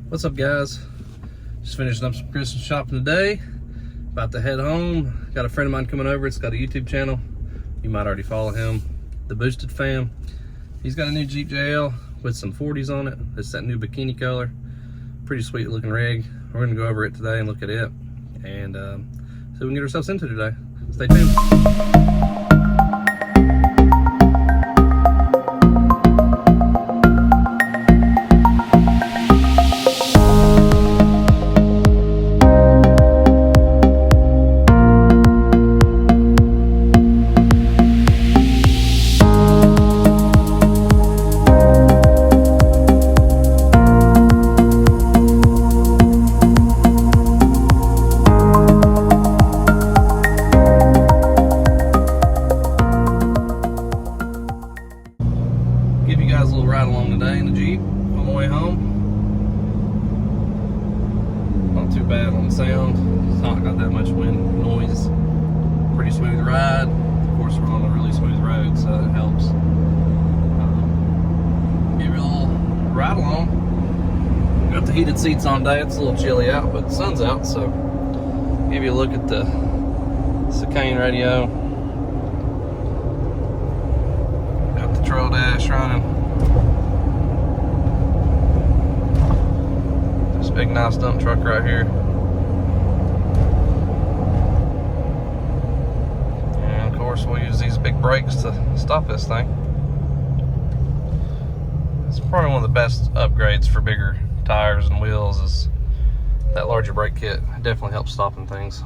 What's up, guys? Just finishing up some Christmas shopping today. About to head home. Got a friend of mine coming over. It's got a YouTube channel. You might already follow him, the Boosted Fam. He's got a new Jeep JL with some 40s on it. It's that new bikini color. Pretty sweet looking rig. We're gonna go over it today and look at it and see what we can get ourselves into today. Stay tuned. Give you guys a little ride along today in the Jeep on the way home. Not too bad on the sound. It's not got that much wind noise. Pretty smooth ride. Of course, we're on a really smooth road, so it helps. Give you a little ride along. Got the heated seats on today. It's a little chilly out, but the sun's out, so give you a look at the Chicane radio. Trail dash running. This big nice dump truck right here. And of course we'll use these big brakes to stop this thing. It's probably one of the best upgrades for bigger tires and wheels is that larger brake kit. It definitely helps stopping things.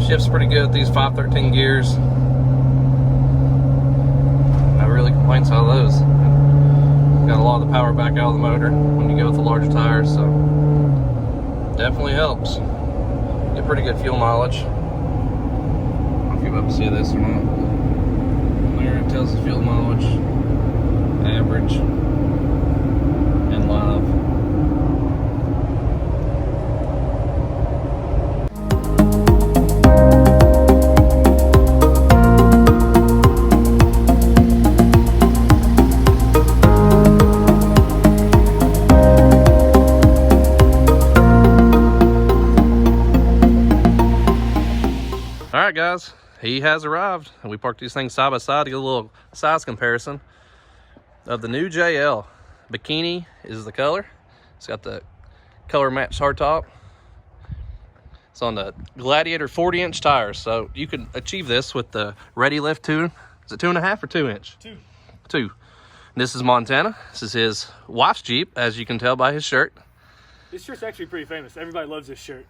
Shifts pretty good with these 513 gears. No really complaints out of those. Got a lot of the power back out of the motor when you go with the larger tires, so definitely helps. Get pretty good fuel mileage. I don't know if you're able to see this or not. There it tells the fuel mileage, average, and live. All right, guys, he has arrived, and we parked these things side by side to get a little size comparison of the new JL. Bikini is the color. It's got the color matched hardtop. It's on the Gladiator 40-inch tires, so you can achieve this with the Ready Lift 2. Is it 2.5 or 2-inch? 2. 2. And this is Montana. This is his wife's Jeep, as you can tell by his shirt. This shirt's actually pretty famous. Everybody loves this shirt.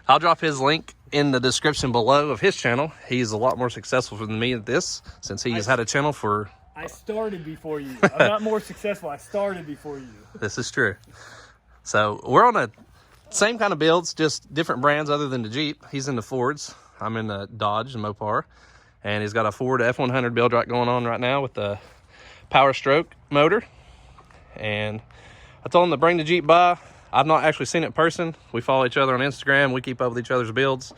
I'll drop his link in the description below of his channel. He's a lot more successful than me at this, since he has had a channel for... I started before you. I'm not more successful. I started before you. This is true. So we're on a same kind of builds, just different brands other than the Jeep. He's in the Fords. I'm in the Dodge and Mopar. And he's got a Ford F100 build right going on right now with the Power Stroke motor. And I told him to bring the Jeep by. I've not actually seen it in person. We follow each other on Instagram. We keep up with each other's builds.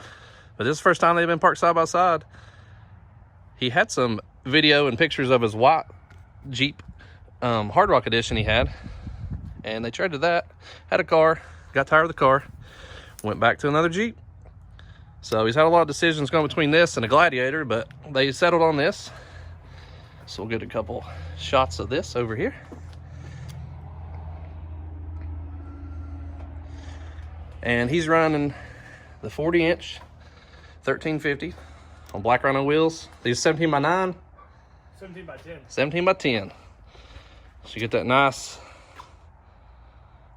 But this is the first time they've been parked side by side. He had some video and pictures of his white Jeep Hard Rock Edition he had. And they traded that. Had a car. Got tired of the car. Went back to another Jeep. So he's had a lot of decisions going between this and a Gladiator. But they settled on this. So we'll get a couple shots of this over here. And he's running the 40-inch 1350 on black rhino wheels. These 17 by 9. 17 by 10. 17 by 10. So you get that nice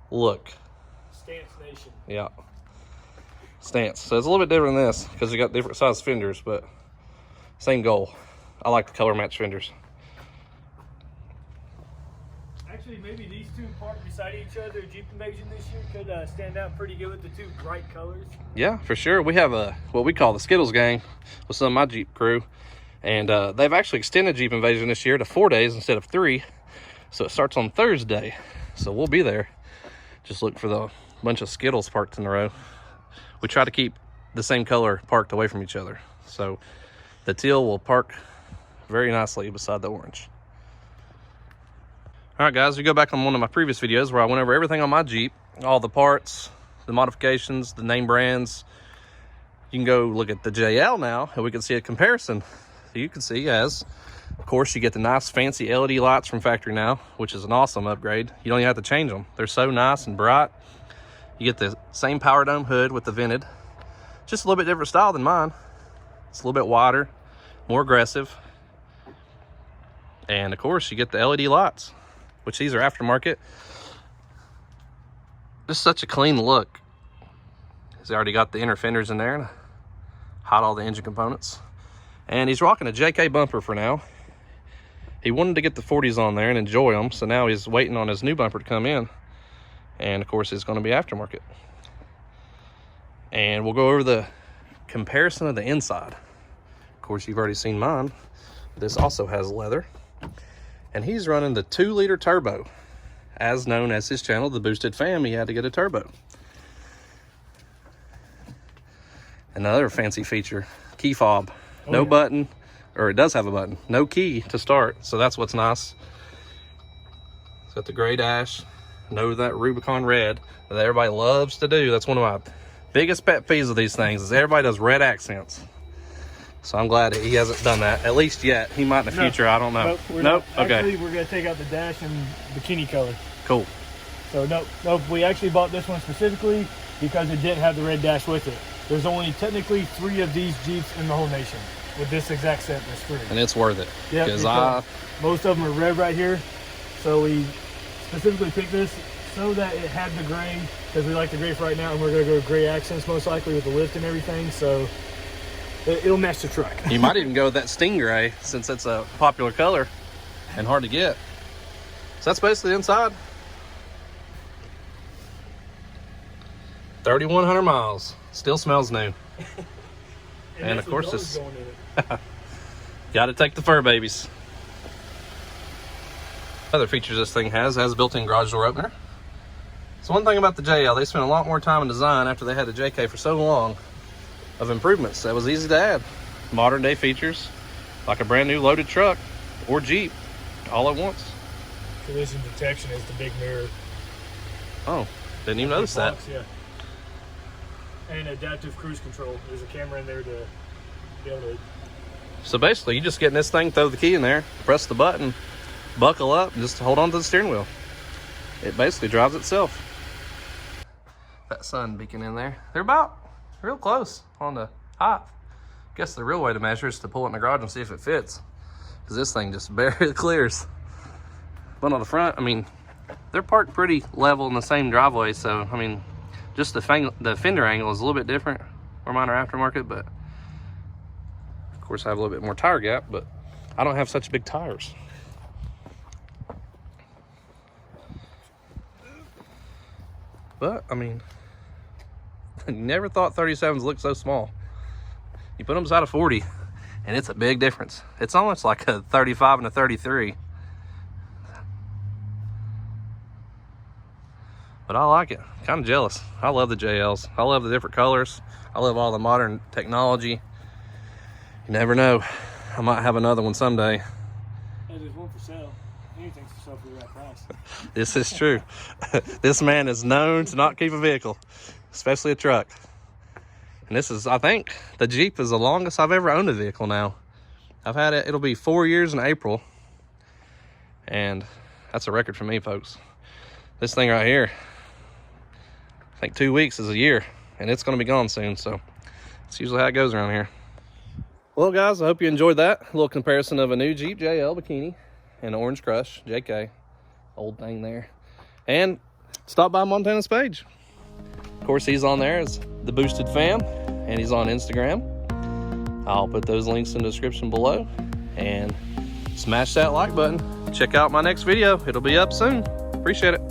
look. Stance Nation. Yeah. Stance. So it's a little bit different than this because you got different size fenders, but same goal. I like the color match fenders. Actually, maybe these two parked beside each other, Jeep Invasion this year could stand out pretty good with the two bright colors. Yeah, for sure. We have what we call the Skittles gang with some of my Jeep crew. And they've actually extended Jeep Invasion this year to 4 days instead of 3. So it starts on Thursday. So we'll be there. Just look for the bunch of Skittles parked in a row. We try to keep the same color parked away from each other. So the teal will park very nicely beside the orange. All right, guys, we go back on one of my previous videos where I went over everything on my Jeep, all the parts, the modifications, the name brands. You can go look at the JL now, and we can see a comparison. So you can see as, of course, you get the nice fancy LED lights from factory now, which is an awesome upgrade. You don't even have to change them. They're so nice and bright. You get the same power dome hood with the vented. Just a little bit different style than mine. It's a little bit wider, more aggressive. And of course, you get the LED lights, which these are aftermarket. Just such a clean look. He's already got the inner fenders in there and hide all the engine components. And he's rocking a JK bumper for now. He wanted to get the 40s on there and enjoy them, so now he's waiting on his new bumper to come in. And of course, it's going to be aftermarket. And we'll go over the comparison of the inside. Of course, you've already seen mine. This also has leather. And he's running the 2-liter turbo, as known as his channel, the Boosted Fam. He had to get a turbo. Another fancy feature, key fob. No button, or it does have a button. No key to start, so that's what's nice. It's got the gray dash. Know that Rubicon red that everybody loves to do. That's one of my biggest pet peeves of these things is everybody does red accents. So I'm glad that he hasn't done that, at least yet. He might in the future, I don't know. Nope. Okay. Actually, we're gonna take out the dash and bikini color. Cool. So nope, we actually bought this one specifically because it didn't have the red dash with it. There's only technically 3 of these Jeeps in the whole nation with this exact set. There's 3. And it's worth it. Yeah, because most of them are red right here. So we specifically picked this so that it had the gray, because we like the gray for right now, and we're gonna go gray accents most likely with the lift and everything. So it'll match the truck. You might even go with that Stingray since it's a popular color and hard to get. So that's basically the inside. 3,100 miles. Still smells new. And of course this. Got to take the fur babies. Other features this thing has a built-in garage door opener. So one thing about the JL, they spent a lot more time in design after they had the JK for so long of improvements that was easy to add. Modern day features like a brand new loaded truck or Jeep all at once. Collision detection is the big mirror. Oh, didn't even notice that. Yeah. And adaptive cruise control. There's a camera in there to be able to. So basically, you just get in this thing, throw the key in there, press the button, buckle up, and just hold on to the steering wheel. It basically drives itself. That sun beacon in there. They're about real close on the height. Guess the real way to measure is to pull it in the garage and see if it fits, because this thing just barely clears. But on the front, I mean, they're parked pretty level in the same driveway, so I mean, just the fender angle is a little bit different where mine are aftermarket, but of course I have a little bit more tire gap, but I don't have such big tires. But I mean, I never thought 37s looked so small. You put them beside a 40 and it's a big difference. It's almost like a 35 and a 33. But I like it. Kind of jealous. I love the JLs. I love the different colors. I love all the modern technology. You never know. I might have another one someday. Hey, there's one for sale. Anything's for sale for the right price. This is true. This man is known to not keep a vehicle, especially a truck. And this is, I think, the Jeep is the longest I've ever owned a vehicle now. I've had it, it'll be 4 years in April. And that's a record for me, folks. This thing right here, I think 2 weeks is a year, and it's going to be gone soon, so it's usually how it goes around here. Well, guys, I hope you enjoyed that little comparison of a new Jeep JL Bikini and Orange Crush JK. Old thing there. And stop by Montana's page. Of course, he's on there as the Boosted Fam, and he's on Instagram. I'll put those links in the description below. And smash that like button. Check out my next video. It'll be up soon. Appreciate it.